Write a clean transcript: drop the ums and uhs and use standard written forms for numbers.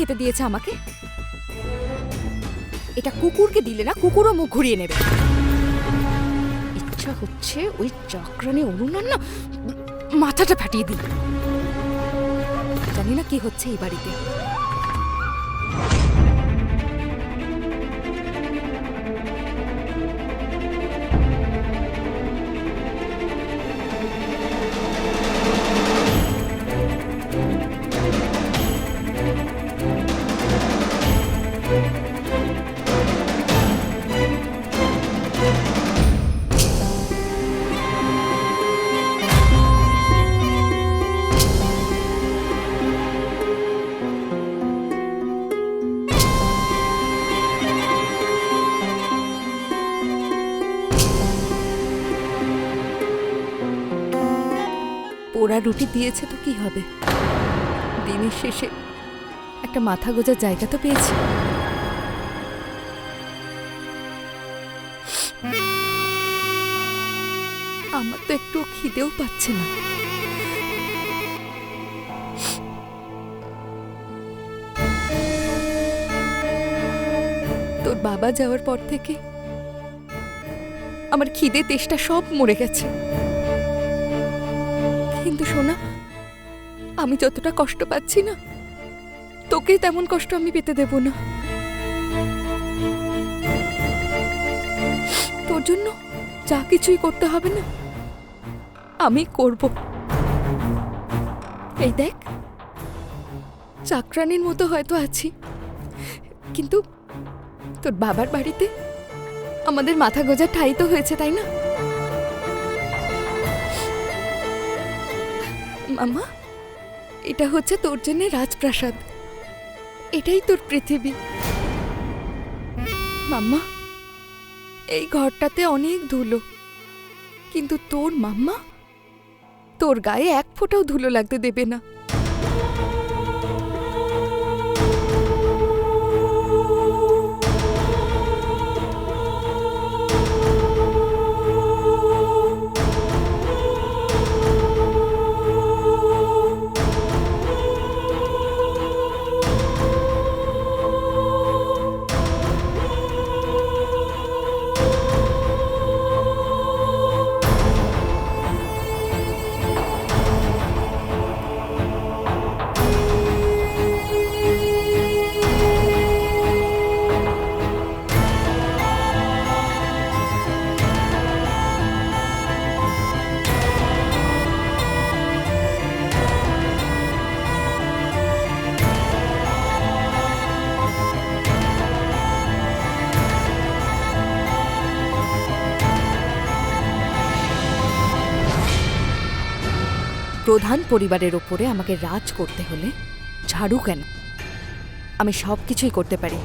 খেতে দিয়েছে আমাকে? এটা কুকুরকে দিলে না কুকুরও মুখ ঘুরিয়ে নেবে। ইচ্ছা হচ্ছে ওই চাকরানি অরুণার না মাথাটা ফাটিয়ে দিই। জানি না কি হচ্ছে এই বাড়িতে। পোড়া রুটি দিয়েছে তো কি হবে, দিনের শেষে একটা মাথা গোজার জায়গা তো পেয়েছি। আমার তো একটু খিদেও পাচ্ছে না। তোর বাবা যাওয়ার পর থেকে আমার খিদে তেষ্টা সব মরে গেছে। কিন্তু সোনা, আমি যতটা কষ্ট পাচ্ছি না, তোকে তেমন কষ্ট আমি পেতে দেব না। তোর জন্য যা কিছুই করতে হবে না আমি করব। এই দেখ, চাকরানির মতো হয়তো আছি, কিন্তু তোর বাবার বাড়িতে আমাদের মাথা গোজার ঠাই তো হয়েছে, তাই না? মামা, এটা হচ্ছে তোর জন্য রাজপ্রাসাদ, এটাই তোর পৃথিবী। মাম্মা, এই ঘরটাতে অনেক ধুলো, কিন্তু তোর মাম্মা তোর গায়ে এক ফোঁটাও ধুলো লাগতে দেবে না। প্রধান পরিবারের ওপরে আমাকে রাজ করতে হলে ঝাড়ু কেন, আমি সব কিছুই করতে পারি।